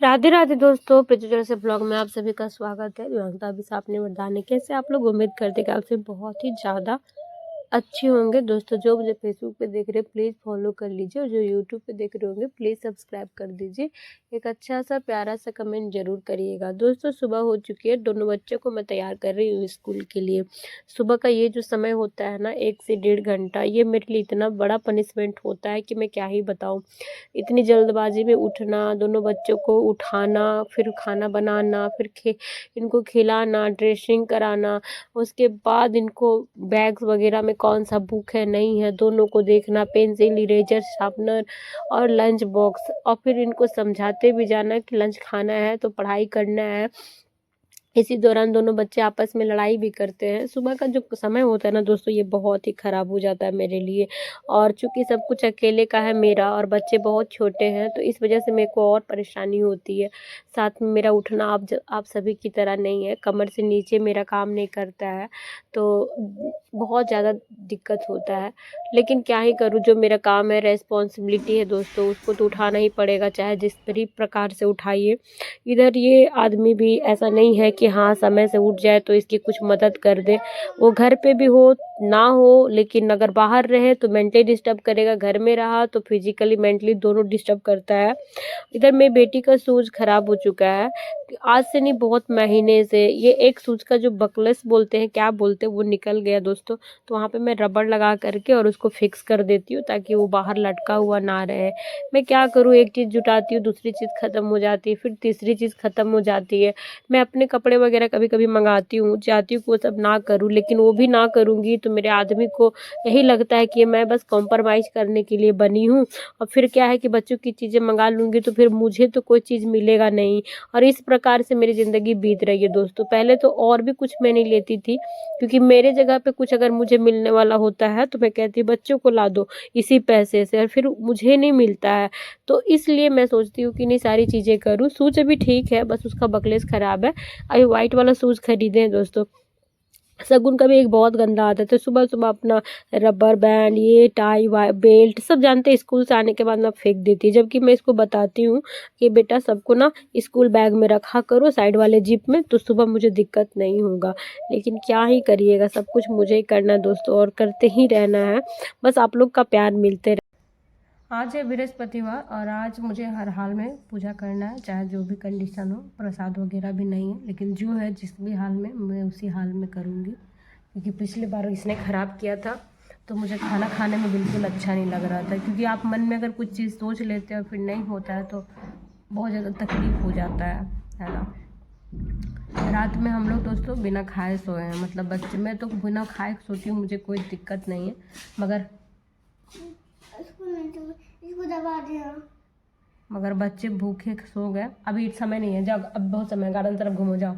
राधे राधे दोस्तों, पृथ्वी से ब्लॉग में आप सभी का स्वागत है। दिव्यांगता अभी आपने वरदान कैसे आप लोग उम्मीद करते कि आपसे बहुत ही ज़्यादा अच्छे होंगे। दोस्तों जो मुझे फेसबुक पे देख रहे हैं प्लीज़ फॉलो कर लीजिए, और जो यूट्यूब पे देख रहे होंगे प्लीज़ सब्सक्राइब कर दीजिए। एक अच्छा सा प्यारा सा कमेंट ज़रूर करिएगा। दोस्तों सुबह हो चुकी है, दोनों बच्चों को मैं तैयार कर रही हूँ स्कूल के लिए। सुबह का ये जो समय होता है ना, 1 से 1.5 घंटा, ये मेरे लिए इतना बड़ा पनिशमेंट होता है कि मैं क्या ही बताऊँ। इतनी जल्दबाजी में उठना, दोनों बच्चों को उठाना, फिर खाना बनाना, फिर इनको खिलाना, ड्रेसिंग कराना, उसके बाद इनको बैग्स वगैरह में कौन सा बुक है नहीं है दोनों को देखना, पेंसिल, इरेजर, शार्पनर और लंच बॉक्स, और फिर इनको समझाते भी जाना कि लंच खाना है तो पढ़ाई करना है। इसी दौरान दोनों बच्चे आपस में लड़ाई भी करते हैं। सुबह का जो समय होता है ना दोस्तों, ये बहुत ही ख़राब हो जाता है मेरे लिए। और चूँकि सब कुछ अकेले का है मेरा, और बच्चे बहुत छोटे हैं, तो इस वजह से मेरे को और परेशानी होती है। साथ में मेरा उठना आप सभी की तरह नहीं है, कमर से नीचे मेरा काम नहीं करता है, तो बहुत ज़्यादा दिक्कत होता है। लेकिन क्या ही करूँ, जो मेरा काम है, रेस्पॉन्सिबिलिटी है दोस्तों, उसको तो उठाना ही पड़ेगा, चाहे जिस भी प्रकार से उठाइए। इधर ये आदमी भी ऐसा नहीं है कि हाँ समय से उठ जाए तो इसकी कुछ मदद कर दे। वो घर पे भी हो ना हो, लेकिन अगर बाहर रहे तो मेंटली डिस्टर्ब करेगा, घर में रहा तो फिजिकली मेंटली दोनों डिस्टर्ब करता है। इधर मेरी बेटी का शूज़ खराब हो चुका है, आज से नहीं बहुत महीने से। ये एक शूज़ का जो बकलेस बोलते हैं, क्या बोलते हैं, वो निकल गया दोस्तों। तो वहाँ पे मैं रबड़ लगा करके और उसको फिक्स कर देती हूँ ताकि वो बाहर लटका हुआ ना रहे। मैं क्या करूँ, एक चीज़ जुटाती हूँ, दूसरी चीज़ ख़त्म हो जाती है, फिर तीसरी चीज़ ख़त्म हो जाती है। मैं अपने कपड़े वगैरह कभी कभी मंगाती हूँ, चाहती हूँ कि वो सब ना करूँ, लेकिन वो भी ना करूँगी तो मेरे आदमी को यही लगता है कि मैं बस कॉम्प्रोमाइज़ करने के लिए बनी हूँ। और फिर क्या है कि बच्चों की चीज़ें मंगा लूँगी तो फिर मुझे तो कोई चीज़ मिलेगा नहीं। और इस प्रकार से मेरी ज़िंदगी बीत रही है दोस्तों। पहले तो और भी कुछ मैं नहीं लेती थी, क्योंकि मेरे जगह पे कुछ अगर मुझे मिलने वाला होता है तो मैं कहती बच्चों को ला दो इसी पैसे से, और फिर मुझे नहीं मिलता है। तो इसलिए मैं सोचती हूँ कि नहीं, सारी चीज़ें करूँ। शूज़ अभी ठीक है, बस उसका बकलेस ख़राब है। अभी वाइट वाला शूज़ खरीदे हैं दोस्तों। शगुन का भी एक बहुत गंदा आदत है, सुबह सुबह अपना रबर बैंड, ये टाई बेल्ट सब जानते हैं, स्कूल से आने के बाद मैं फेंक देती है। जबकि मैं इसको बताती हूँ कि बेटा सबको ना स्कूल बैग में रखा करो, साइड वाले जिप में, तो सुबह मुझे दिक्कत नहीं होगा। लेकिन क्या ही करिएगा, सब कुछ मुझे ही करना है दोस्तों, और करते ही रहना है। बस आप लोग का प्यार मिलते। आज है बृहस्पतिवार, और आज मुझे हर हाल में पूजा करना है, चाहे जो भी कंडीशन हो। प्रसाद वगैरह भी नहीं है, लेकिन जो है जिस भी हाल में, मैं उसी हाल में करूँगी। क्योंकि पिछली बार इसने ख़राब किया था तो मुझे खाना खाने में बिल्कुल अच्छा नहीं लग रहा था। क्योंकि आप मन में अगर कुछ चीज़ सोच लेते हो फिर नहीं होता है तो बहुत ज़्यादा तकलीफ़ हो जाता है ना। रात में हम लोग दोस्तों बिना खाए सोए हैं, मतलब बच्चे, मैं तो बिना खाए सोती हूँ, मुझे कोई दिक्कत नहीं है। मगर बच्चे भूखे सो गए। अभी समय नहीं है, जाओ, अब बहुत समय, गार्डन तरफ घूमो जाओ।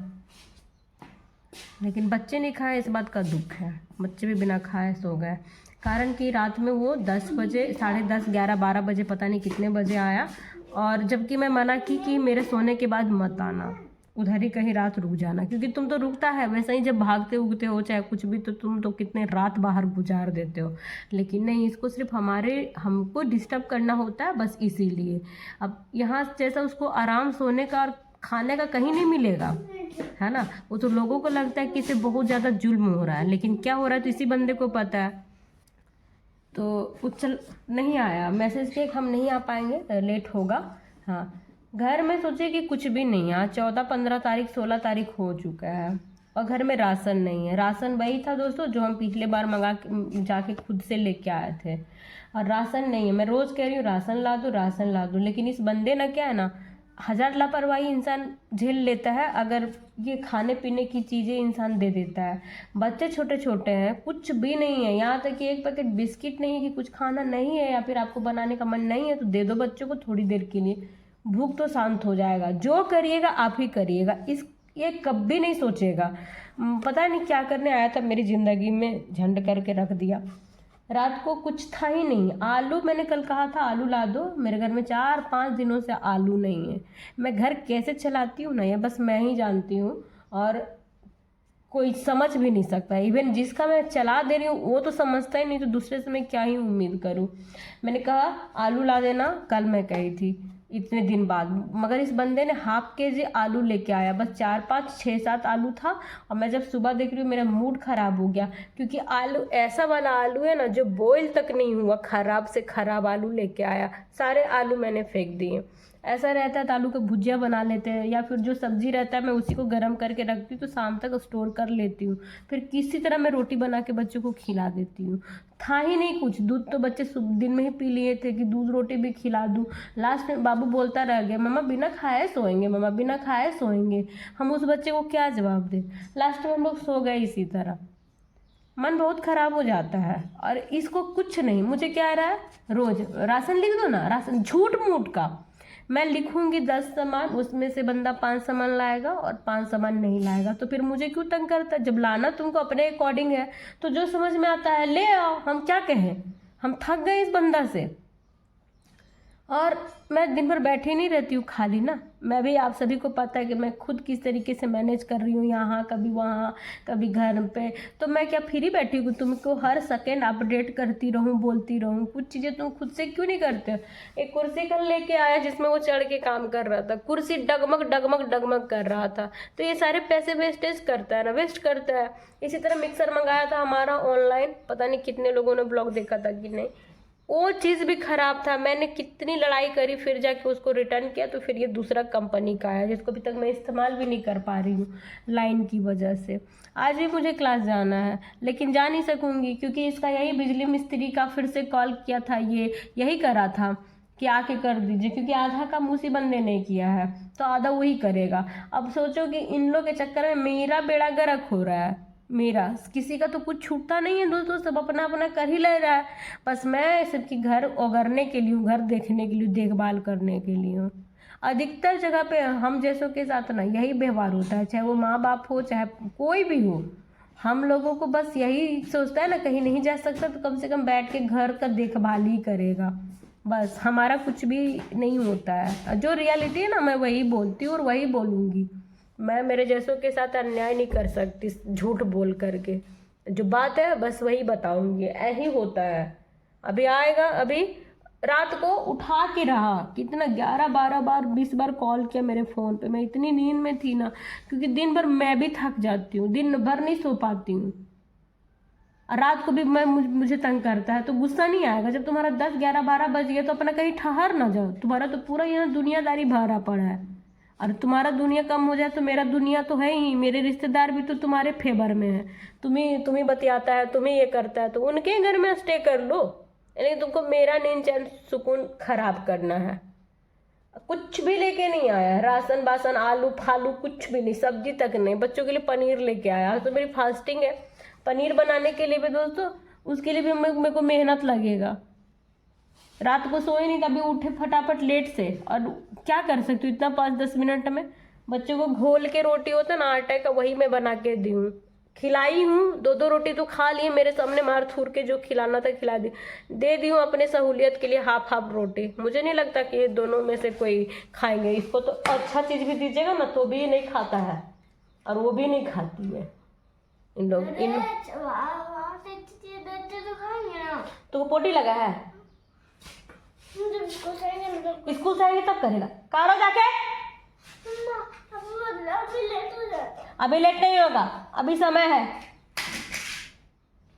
लेकिन बच्चे नहीं खाए, इस बात का दुख है। बच्चे भी बिना खाए सो गए, कारण कि रात में वो 10 बजे, 10:30, 11, 12 बजे, पता नहीं कितने बजे आया। और जबकि मैं मना की कि मेरे सोने के बाद मत आना, उधर ही कहीं रात रुक जाना, क्योंकि तुम तो रुकता है वैसे ही, जब भागते उगते हो चाहे कुछ भी, तो तुम तो कितने रात बाहर गुजार देते हो। लेकिन नहीं, इसको सिर्फ हमको डिस्टर्ब करना होता है, बस इसीलिए। अब यहाँ जैसा उसको आराम, सोने का और खाने का कहीं नहीं मिलेगा, है ना। वो तो लोगों को लगता है कि इसे बहुत ज़्यादा जुल्म हो रहा है, लेकिन क्या हो रहा है तो इसी बंदे को पता है। तो वो चल नहीं आया, मैसेज पे हम नहीं आ पाएंगे, लेट होगा। हाँ, घर में सोचे कि कुछ भी नहीं है। आज 14, 15 तारीख, 16 तारीख हो चुका है, और घर में राशन नहीं है। राशन वही था दोस्तों जो हम पिछले बार जाके खुद से लेके आए थे, और राशन नहीं है। मैं रोज़ कह रही हूँ राशन ला दो, राशन ला दो, लेकिन इस बंदे ना, क्या है ना, हज़ार लापरवाही इंसान झेल लेता है अगर ये खाने पीने की चीज़ें इंसान दे देता है। बच्चे छोटे छोटे हैं, कुछ भी नहीं है, यहाँ तक कि एक पैकेट बिस्किट नहीं है कि कुछ खाना नहीं है, या फिर आपको बनाने का मन नहीं है तो दे दो बच्चों को थोड़ी देर के लिए, भूख तो शांत हो जाएगा। जो करिएगा आप ही करिएगा, ये कभी नहीं सोचेगा। पता नहीं क्या करने आया था मेरी ज़िंदगी में, झंड करके रख दिया। रात को कुछ था ही नहीं। आलू, मैंने कल कहा था आलू ला दो, मेरे घर में 4-5 दिनों से आलू नहीं है। मैं घर कैसे चलाती हूँ ना, ये बस मैं ही जानती हूँ, और कोई समझ भी नहीं सकता। इवन जिसका मैं चला दे रही हूँ वो तो समझता ही नहीं, तो दूसरे से मैं क्या ही उम्मीद करूँ। मैंने कहा आलू ला देना, कल मैं कही थी, इतने दिन बाद। मगर इस बंदे ने हाफ केजी आलू लेके आया, बस 4 5 6 7 आलू था। और मैं जब सुबह देख रही हूँ मेरा मूड ख़राब हो गया, क्योंकि आलू ऐसा वाला आलू है ना जो बॉईल तक नहीं हुआ, ख़राब से ख़राब आलू लेके आया। सारे आलू मैंने फेंक दिए। ऐसा रहता है तो आलू का भुजिया बना लेते हैं, या फिर जो सब्जी रहता है मैं उसी को गर्म करके रखती हूँ तो शाम तक स्टोर कर लेती हूँ। फिर किसी तरह मैं रोटी बना के बच्चों को खिला देती हूँ। था ही नहीं कुछ, दूध तो बच्चे दिन में ही पी लिए थे कि दूध रोटी भी खिला दूँ। लास्ट में बाबू बोलता रह गया, मम्मा बिना खाए सोएंगे, मम्मा बिना खाए सोएंगे। हम उस बच्चे को क्या जवाब दें। लास्ट में हम लोग सो गए इसी तरह। मन बहुत ख़राब हो जाता है। और इसको कुछ नहीं, मुझे क्या रहा है, रोज़ राशन लिख दो ना, राशन झूठ मूठ का। मैं लिखूंगी 10 सामान, उसमें से बंदा 5 सामान लाएगा और 5 सामान नहीं लाएगा, तो फिर मुझे क्यों तंग करता है। जब लाना तुमको अपने अकॉर्डिंग है तो जो समझ में आता है ले आओ, हम क्या कहें। हम थक गए इस बंदा से। और मैं दिन भर बैठी नहीं रहती हूँ खाली ना, मैं भी, आप सभी को पता है कि मैं खुद किस तरीके से मैनेज कर रही हूँ, यहाँ कभी वहाँ कभी घर पे। तो मैं क्या फ्री बैठी हूँ तुमको हर सेकेंड अपडेट करती रहूँ, बोलती रहूँ। कुछ चीज़ें तुम खुद से क्यों नहीं करते हो। एक कुर्सी कल लेके आया जिसमें वो चढ़ के काम कर रहा था, कुर्सी डगमग डगमग डगमग कर रहा था। तो ये सारे पैसे वेस्टेज करता है ना, वेस्ट करता है। इसी तरह मिक्सर मंगाया था हमारा ऑनलाइन, पता नहीं कितने लोगों ने ब्लॉग देखा था कि नहीं, वो चीज़ भी ख़राब था। मैंने कितनी लड़ाई करी, फिर जाके उसको रिटर्न किया, तो फिर ये दूसरा कंपनी का आया जिसको अभी तक मैं इस्तेमाल भी नहीं कर पा रही हूँ लाइन की वजह से। आज भी मुझे क्लास जाना है लेकिन जा नहीं सकूँगी, क्योंकि इसका यही बिजली मिस्त्री का फिर से कॉल किया था, ये यही करा था कि आके कर दीजिए, क्योंकि आधा काम उसी बंदे ने किया है तो आधा वही करेगा। अब सोचो कि इन लोग के चक्कर में मेरा बेड़ा गर्क हो रहा है। मेरा किसी का तो कुछ छूटता नहीं है दोस्तों, सब अपना अपना कर ही ले रहा है। बस मैं सबकी घर ओगरने के लिए हूँ, घर देखने के लिए, देखभाल करने के लिए हूँ। अधिकतर जगह पे हम जैसों के साथ ना यही व्यवहार होता है, चाहे वो माँ बाप हो चाहे कोई भी हो। हम लोगों को बस यही सोचता है ना, कहीं नहीं जा सकता तो कम से कम बैठ के घर का देखभाल ही करेगा, बस हमारा कुछ भी नहीं होता है। जो रियलिटी है ना मैं वही बोलती हूँ और वही बोलूँगी। मैं मेरे जैसों के साथ अन्याय नहीं कर सकती झूठ बोल करके, जो बात है बस वही बताऊंगी। यही होता है। अभी आएगा, अभी रात को उठा के रहा, कितना 11 12 बार 20 बार कॉल किया मेरे फ़ोन पे। मैं इतनी नींद में थी ना, क्योंकि दिन भर मैं भी थक जाती हूँ, दिन भर नहीं सो पाती हूँ। रात को भी मुझे तंग करता है। तो गुस्सा नहीं आएगा जब तुम्हारा 10 11 12 बज गया तो अपना कहीं ठहर ना जाओ। तुम्हारा तो पूरा यहाँ दुनियादारी भरा पड़ा है, और तुम्हारा दुनिया कम हो जाए तो मेरा दुनिया तो है ही। मेरे रिश्तेदार भी तो तुम्हारे फेवर में है, तुम्हें बतियाता है, तुम्हें ये करता है, तो उनके घर में स्टे कर लो। लेकिन तुमको मेरा नींद चैन सुकून खराब करना है। कुछ भी लेके नहीं आया, राशन बासन आलू फालू कुछ भी नहीं, सब्जी तक नहीं। बच्चों के लिए पनीर लेके आया, तो मेरी फास्टिंग है। पनीर बनाने के लिए भी दोस्तों, उसके लिए भी मेरे को मेहनत लगेगा। रात को सोए नहीं, तभी उठे फटाफट लेट से, और क्या कर सकती हूँ इतना 5-10 मिनट में। बच्चों को घोल के रोटी होता है ना आटे का, वही मैं बना के दी हूँ, खिलाई हूँ। 2-2 रोटी तो खा लिए मेरे सामने, मार थूर के जो खिलाना था खिला दी, दे दी हूँ अपने सहूलियत के लिए हाफ हाफ रोटी। मुझे नहीं लगता कि ये दोनों में से कोई खाएंगे। इसको तो अच्छा चीज़ भी दीजिएगा ना तो भी ये नहीं खाता है, और वो भी नहीं खाती है। इन लोग तो पोटी लगा है, स्कूल से आएंगे तब करेगा। कारो जाके, अभी लेट नहीं होगा, अभी समय है।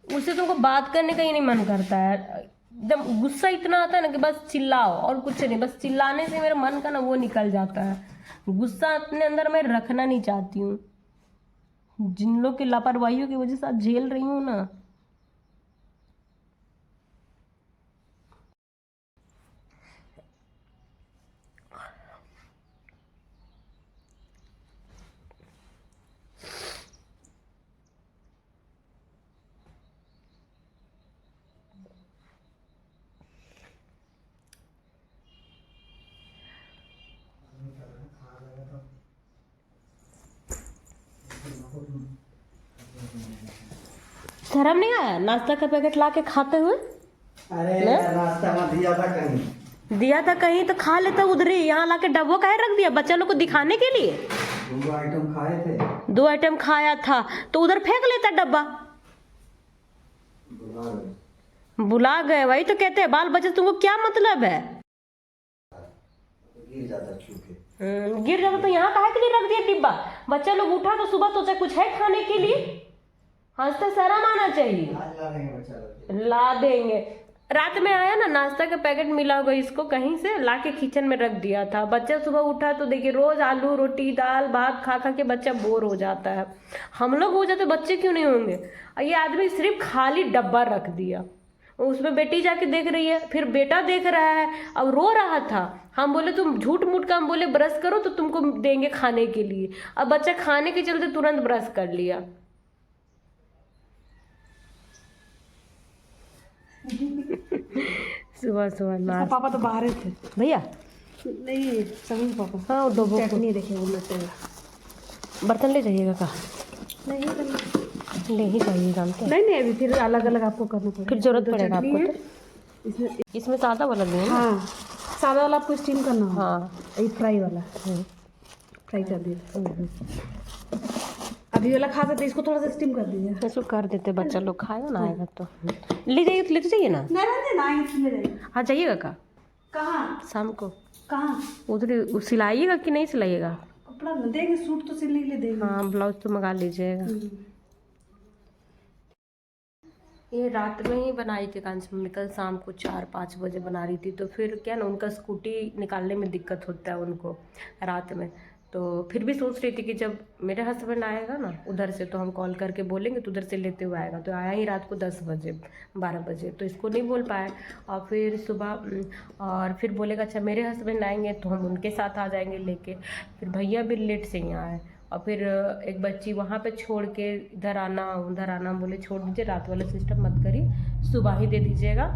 उससे तुमको बात करने का ही नहीं मन करता है। जब गुस्सा इतना आता है ना कि बस चिल्लाओ और कुछ नहीं, बस चिल्लाने से मेरे मन का ना वो निकल जाता है। गुस्सा अपने अंदर मैं रखना नहीं चाहती हूँ। जिन लोग की लापरवाहियों की वजह से आज झेल रही हूँ ना। शर्म नहीं आया नाश्ता का पैकेट ला के खाते हुए? अरे नाश्ता में दिया था कहीं, दिया था कहीं तो खा लेता उधर ही। यहाँ ला के डब्बो काहे रख दिया बच्चा लोग को दिखाने के लिए? 2 आइटम खाए थे। 2 आइटम खाया था तो उधर फेंक लेता डब्बा। बुला गए, वही तो कहते हैं बाल बच्चे, तुमको क्या मतलब है? गिर जाता चूके। गिर जाता तो यहाँ काहे के लिए रख दिया डिब्बा? बच्चा लोग उठा तो सुबह सोचा कुछ है खाने के लिए, हंसते शर्म आना चाहिए। आज ला देंगे बच्चा लोग। ला देंगे। रात में आया ना, नाश्ता का पैकेट मिला होगा इसको कहीं से, ला के किचन में रख दिया था। बच्चा सुबह उठा तो देखिए रोज आलू रोटी दाल भात खा खा के बच्चा बोर हो जाता है। हम लोग हो जाते, बच्चे क्यों नहीं होंगे? और ये आदमी सिर्फ खाली डब्बा रख दिया। उसमें बेटी जाके देख रही है, फिर बेटा देख रहा है, अब रो रहा था। हम बोले तुम झूठ मूठ का, हम बोले ब्रश करो तो तुमको देंगे खाने के लिए। अब बच्चा खाने के चलते तुरंत ब्रश कर लिया। सुबह सुबह ना पापा तो बाहर थे भैया, नहीं सभी पापा। हाँ वो दो चटनी देखे वो लेते हैं। बर्तन ले जाइएगा का? नहीं ले ही जाइएगा हम क्या? नहीं अभी फिर अलग अलग आपको करना पड़ेगा। फिर जरूरत पड़ेगा चटनी आपको है, तो। इसमें इसमें सादा वाला लें ना? हाँ सादा वाला आपको स्टीम करना होगा। हाँ ये फ्राई वाला फ्राई कर दिया। अभी वाला खा सकते, इसको थोड़ा सा स्टीम कर दीजिए। इसको कर देते, बच्चा लोग खाएगा ना, आएगा तो ले जाइए। तो लेते जाइए ना। नहीं इसमें जाइए। हाँ जाइएगा का? कहाँ शाम को कहाँ उधर सिलाइएगा कि नहीं सिलाइएगा? कपड़ा न देंगे, सूट तो सिलने के लिए देंगे। हाँ ब्लाउज तो मंगा लीजिएगा। ये रात में ही बनाई थी कांच मम्मी, कल शाम को 4-5 बजे बना रही थी। तो फिर क्या ना, उनका स्कूटी निकालने में दिक्कत होता है उनको रात में। तो फिर भी सोच रही थी कि जब मेरे हस्बैंड आएगा ना उधर से तो हम कॉल करके बोलेंगे तो उधर से लेते हुए आएगा। तो आया ही रात को 10 बजे 12 बजे, तो इसको नहीं बोल पाया। और फिर सुबह और फिर बोलेगा अच्छा मेरे हस्बैंड आएंगे तो हम उनके साथ आ जाएंगे लेके। फिर भैया भी लेट से ही आए और फिर एक बच्ची वहाँ पे छोड़ के इधर आना उधर आना। बोले छोड़ दीजिए, रात वाला सिस्टम मत करिए, सुबह ही दे दीजिएगा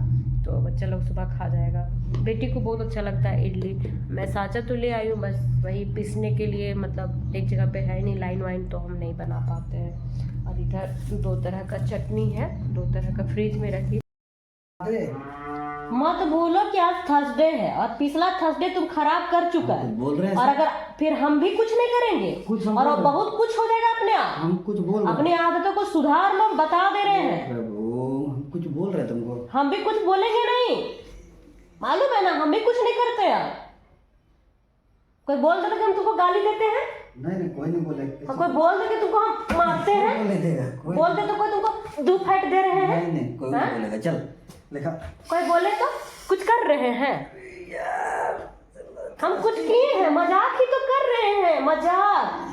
तो बच्चा लोग सुबह खा जाएगा। बेटी को बहुत अच्छा लगता है इडली। मैं साचा तो ले आई हूँ, बस वही पीसने के लिए, मतलब एक जगह पे है नहीं लाइन वाइन तो हम नहीं बना पाते हैं। और इधर 2 तरह का चटनी है, 2 तरह का फ्रिज में रखी। मत बोलो कि आज थर्सडे है और पिछला थर्सडे तुम खराब कर चुका है। बोल रहे हैं और अगर फिर हम भी कुछ नहीं करेंगे कुछ हम और बोल रहे बहुत कुछ हो जाएगा अपने आप। हम कुछ बोल रहे हैं। अपनी आदतों को सुधार लो, बता दे रहे हैं। प्रभु हम कुछ बोल रहे हैं तुमको। हम भी कुछ बोलेंगे नहीं, मालूम है ना, हम भी कुछ नहीं करते यार। कोई बोल देता कि हम तुमको गाली देते हैं? नहीं कोई नहीं बोले। कोई बोल दे कि तुमको हम मारते हैं? बोले देगा कोई। बोल दे तो कोई तुमको 2 फैट दे रहे हैं? नहीं कोई नहीं बोलेगा। चल लिखा। कोई बोले तो कुछ कर रहे हैं? हम कुछ किए हैं? मजाक ही तो कर रहे हैं, मजाक।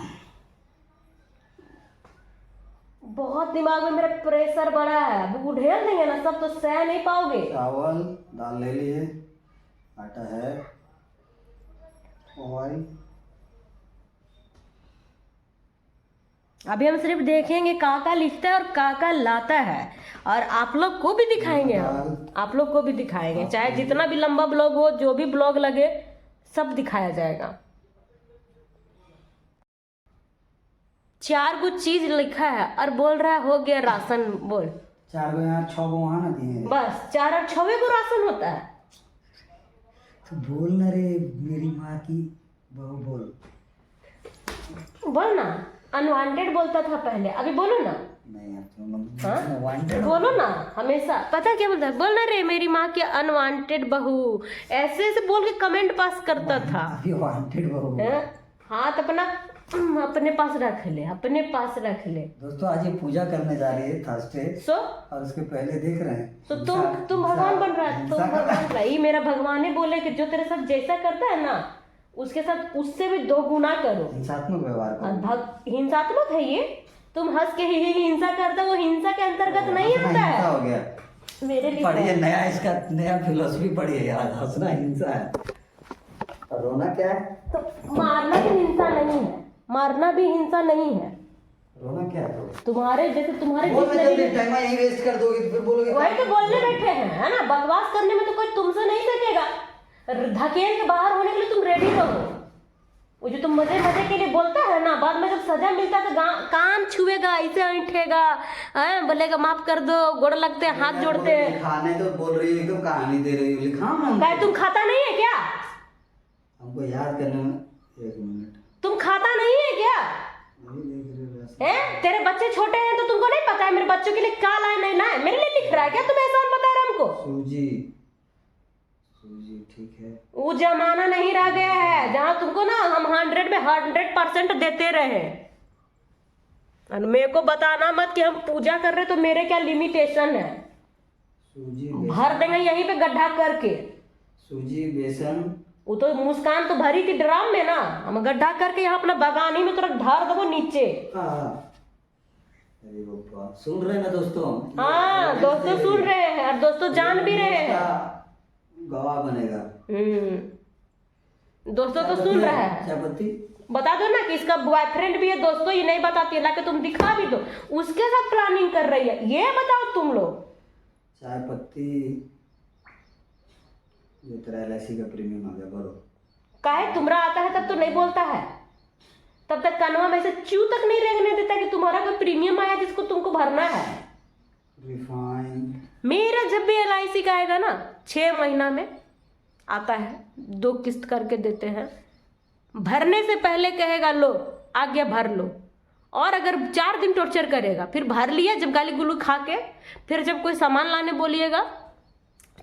बहुत दिमाग में मेरा प्रेशर बढ़ा है, अब उधेल देंगे ना सब तो सह नहीं पाओगे। चावल दाल ले लिए, आटा है, ऑयल। अभी हम सिर्फ देखेंगे काका लिखता है और काका लाता है, और आप लोग को भी दिखाएंगे हम, आप लोग को भी दिखाएंगे। चाहे जितना भी लंबा ब्लॉग हो, जो भी ब्लॉग लगे, सब दिखाया जाएगा। 4 कुछ चीज लिखा है और बोल रहा है हो गया राशन। बोल 4 गो यहाँ 6 गो वहाँ ना दिए। बस 4 और 6 को राशन होता है। तो बोल ना रे मेरी माँ की बहू बोल। बोल ना, अनवांटेड बोलता था पहले, अभी बोलो ना। नहीं अब तो हाँ? वांटेड बोलो ना हमेशा। पता क्या बोलता है? बोल ना रे मेरी माँ की अनवांटेड बहू, ऐसे ऐसे बोल के कमेंट पास करता था। अभी वांटेड बहू। हैं? हाथ अपना अपने पास रख ले, अपने पास रख ले। दोस्तों आज ये पूजा करने जा रही है थर्सडे, सो और उसके पहले देख रहे हैं तो तुम भगवान बन रहा है, तुम भगवान बन रहा है। ये मेरा भगवान ही बोले कि जो तेरे साथ जैसा करता है ना, उसके साथ उससे भी 2 गुना करो। हिंसात्मक व्यवहार करो। हिंसात्मक है ये। तुम हंस के ही हिंसा करता, वो हिंसा के अंतर्गत नहीं आता हिंसा है। हो गया। मेरे लिए पढ़िए नया, इसका नया फिलोसफी पढ़िए यार। हंसना हिंसा है और रोना क्या है? तो मारना भी हिंसा नहीं है, मारना भी हिंसा नहीं है। रोना क्या है? तो तुम्हारे जैसे तुम्हारे बोल जितने जल्दी, भी- टाइम यही वेस्ट कर दोगे तो फिर बोलोगे। वही तो बोलने बैठे हैं, है ना। बकवास करने में तो कोई तुमसे नहीं सकेगा। धकेल के बाहर होने के लिए तुम रेडी रहो। वो जो तुम मजे मजे के लिए बोलता है ना, बाद में जब सजा मिलता है तो कान छुएगा, ऐसे ऐंठेगा, बोलेगा माफ कर दो, गोड़ लगते हैं, हाथ जोड़ते हैं। खाने तो बोल रही है, एकदम कहानी दे रही हो। लिखा क्या तुम खाता नहीं है क्या? हमको याद करने में 1 मिनट। तुम खाता नहीं है क्या? वही देख रहे हो बस। हैं? तेरे बच्चे छोटे हैं तो तुमको नहीं पता है मेरे बच्चों के लिए क्या लाए नहीं लाए? मेरे लिए लिख रहा है क्या? तुम एहसान बता रहे हमको? सूजी सूजी ठीक है। वो जमाना नहीं रह गया है जहां तुमको ना हम 100 में 100% देते रहे। और मेरे को बताना मत कि हम पूजा कर रहे तो मेरे क्या लिमिटेशन है। सूजी भर देंगे यहीं पे गड्ढा करके। सूजी बेसन वो तो मुस्कान तो भरी थी ड्राम में ना, हम गड्ढा करके यहाँ अपना बगानी में तुरंत ढार दबो नीचे। अरे बाबा, सुन रहे हैं ना दोस्तों? हाँ दोस्तों सुन रहे हैं और दोस्तों जान भी रहे हैं। गवाह बनेगा। दोस्तों तो सुन रहा है। चाय पत्ती बता दो ना कि इसका बॉयफ्रेंड भी है। दोस्तों ये नहीं बताती है, लाके तुम दिखा भी दो। उसके साथ प्लानिंग कर रही है, ये बताओ तुम लोग। चाय पत्ती ये तेरा LIC का प्रीमियम आ गया, भरो। काहे तुम्हारा आता है तब तो नहीं बोलता है, तब तक कानवा में से चू तक नहीं रेंगने देता कि तुम्हारा कोई प्रीमियम आया जिसको तुमको भरना है। रिफाइंड मेरा जब भी LIC का आएगा ना 6 महीना में आता है, 2 किस्त करके देते हैं। भरने से पहले कहेगा लो आ गया भर लो, और अगर 4 दिन टॉर्चर करेगा, फिर भर लिया जब गाली गुलू खा के, फिर जब कोई सामान लाने बोलिएगा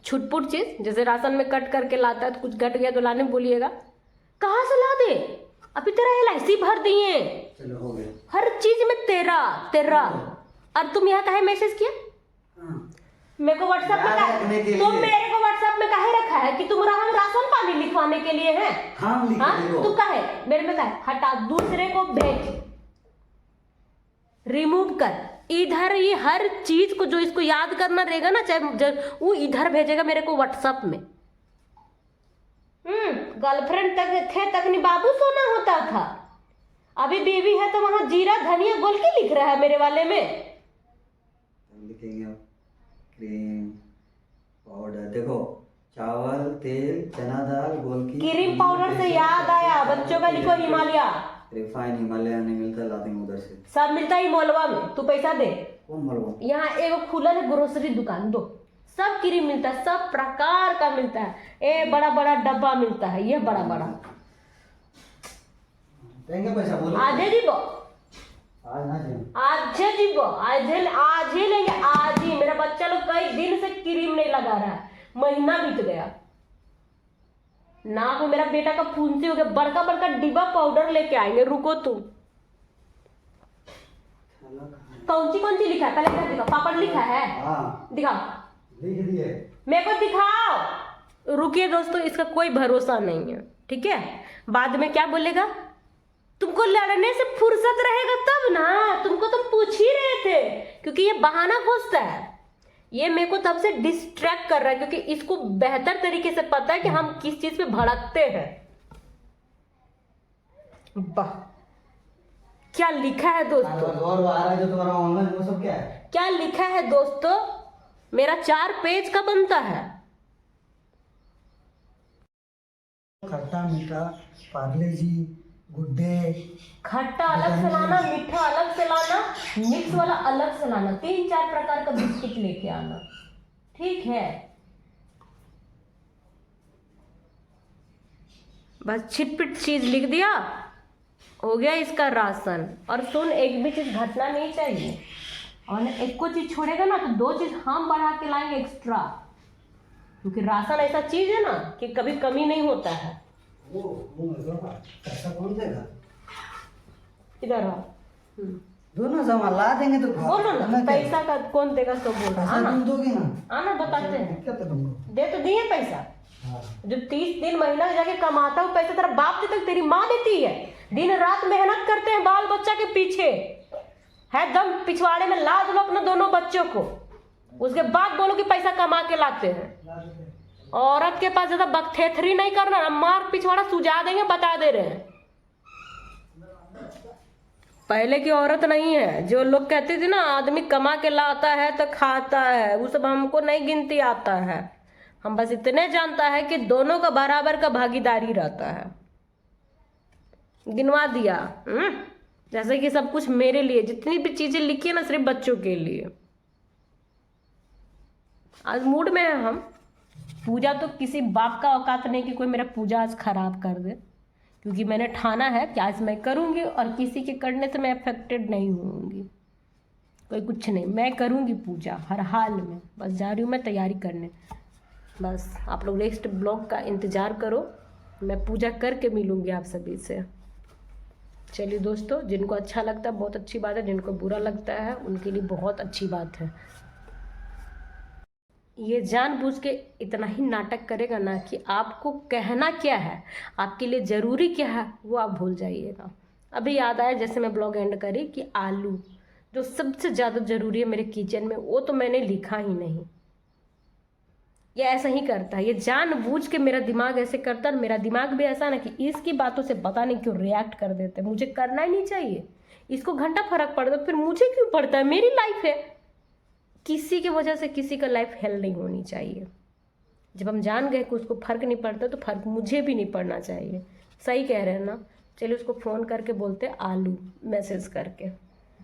छुटपुट चीज जैसे राशन में कट करके लाता है तो कुछ घट गया तो लाने बोलिएगा, कहाँ से ला दे, अभी तेरा LIC भर दिए। चलो हो गया। हर चीज में तेरा तेरा। और तुम यहाँ काहे मैसेज किया मेरे को व्हाट्सएप में? तुम मेरे को व्हाट्सएप में काहे रखा है कि तुम हम राशन पानी लिखवाने के लिए हैं? हाँ तू काहे मेरे में काहे? हटा, दूसरे को भेज, रिमूव कर। इधर ही हर चीज को जो इसको याद करना रहेगा ना, चाहे वो इधर भेजेगा मेरे को व्हाट्सएप में। गर्लफ्रेंड तक थे तक नहीं बाबू सोना होता था, अभी बीवी है तो वहां जीरा धनिया गोल के लिख रहा है मेरे वाले में। लिखेंगे क्रीम पाउडर, देखो चावल तेल चना दाल गोल की। क्रीम पाउडर से याद आया, बच्चों का लिखो हिमालय। रिफाइन हिमालय नहीं मिलता, लाते हैं उधर से। सब मिलता है मोलवा में, तू पैसा दे। कौन मोलवा? यहाँ एगो खुलल है ग्रोसरी दुकान, दो सब क्रीम मिलता है, सब प्रकार का मिलता है। ए बड़ा बड़ा डब्बा मिलता है, ये बड़ा बड़ा। देंगे पैसा, बोलो। आज ही जीबो, आज ना जाए। आज जीबो, आज ही लेंगे, आज ही। मेरा बच्चा लोग कई दिन से क्रीम नहीं लगा रहा है, महीना बीत गया। ना को मेरा बेटा का फुंसी हो गया, बड़का बड़का डिब्बा पाउडर लेके आएंगे, रुको तुम। कौन सी लिखा है पहले दिखाओ। पापड़ लिखा है? हाँ दिखाओ, लिख दिए। मेरे को दिखाओ। रुकिए दोस्तों, इसका कोई भरोसा नहीं है, ठीक है? बाद में क्या बोलेगा, तुमको लड़ने से फुर्सत रहेगा तब ना, तुमको तुम पूछ ही रहे थे, क्योंकि ये बहाना खोजता है। ये मेरे को तब से डिस्ट्रैक्ट कर रहा है, क्योंकि इसको बेहतर तरीके से पता है कि हम किस चीज पे भड़कते हैं। वाह, क्या लिखा है दोस्तों? और आ रहा है जो तुम्हारा ऑनलाइन, वो सब क्या है? क्या लिखा है दोस्तों? मेरा 4 पेज का बनता है। खट्टा मीठा पार्ले जी गुड्डे। खट्टा अलग से लाना, मीठा अलग से लाना, मिक्स वाला अलग से लाना, 3-4 प्रकार का बिस्किट लेके आना, ठीक है? बस छिटपिट चीज लिख दिया, हो गया इसका राशन। और सुन, एक भी चीज घटना नहीं चाहिए, और एक को चीज छोड़ेगा ना तो 2 चीज हम बढ़ा के लाएंगे एक्स्ट्रा, क्योंकि राशन ऐसा चीज है ना कि कभी कमी नहीं होता है। वो पैसा कौन देगा? इधर आओ, दोनों सामान ला देंगे तो बोलो ना, पैसा का कौन देगा? सब बोलो, आना तुम दोगे ना? आना, बताते हैं। क्या तो तुमको दे तो दिए पैसा। जो 30 दिन महीना जाके कमाता हूँ पैसा, तेरा बाप देता, तेरी माँ देती है। दिन रात मेहनत करते हैं बाल बच्चा के पीछे, है दम पिछवाड़े में लाद लो अपने दोनों बच्चों को, उसके बाद बोलो कि पैसा कमा के लाते हैं। औरत के पास ज्यादा बकथेथरी नहीं करना, मार पिछवाड़ा सुझा देंगे, बता दे रहे हैं। पहले की औरत नहीं है जो लोग कहते थे ना आदमी कमा के लाता है तो खाता है, वो सब हमको नहीं गिनती आता है। हम बस इतने जानता है कि दोनों का बराबर का भागीदारी रहता है। गिनवा दिया जैसे कि सब कुछ मेरे लिए, जितनी भी चीजें लिखी है ना सिर्फ बच्चों के लिए। आज मूड में है हम। पूजा तो किसी बाप का औकात नहीं कि कोई मेरा पूजा आज खराब कर दे, क्योंकि मैंने ठाना है कि आज मैं करूंगी और किसी के करने से मैं अफेक्टेड नहीं होऊंगी। कोई कुछ नहीं, मैं करूंगी पूजा हर हाल में। बस जा रही हूँ मैं तैयारी करने। बस आप लोग नेक्स्ट ब्लॉग का इंतज़ार करो, मैं पूजा करके मिलूँगी आप सभी से। चलिए दोस्तों, जिनको अच्छा लगता है बहुत अच्छी बात है, जिनको बुरा लगता है उनके लिए बहुत अच्छी बात है। ये जानबूझ के इतना ही नाटक करेगा ना कि आपको कहना क्या है, आपके लिए ज़रूरी क्या है, वो आप भूल जाइएगा। अभी याद आया जैसे मैं ब्लॉग एंड करी कि आलू जो सबसे ज़्यादा ज़रूरी है मेरे किचन में, वो तो मैंने लिखा ही नहीं। ये ऐसा ही करता है, ये जानबूझ के मेरा दिमाग ऐसे करता है। मेरा दिमाग भी ऐसा ना कि इसकी बातों से पता नहीं क्यों रिएक्ट कर देते हैं। मुझे करना ही नहीं चाहिए, इसको घंटा फर्क पड़ता, फिर मुझे क्यों पड़ता है, मेरी लाइफ है। किसी की वजह से किसी का लाइफ हेल नहीं होनी चाहिए। जब हम जान गए कि उसको फ़र्क नहीं पड़ता तो फ़र्क मुझे भी नहीं पड़ना चाहिए। सही कह रहे हैं ना। चलिए उसको फ़ोन करके बोलते आलू, मैसेज करके।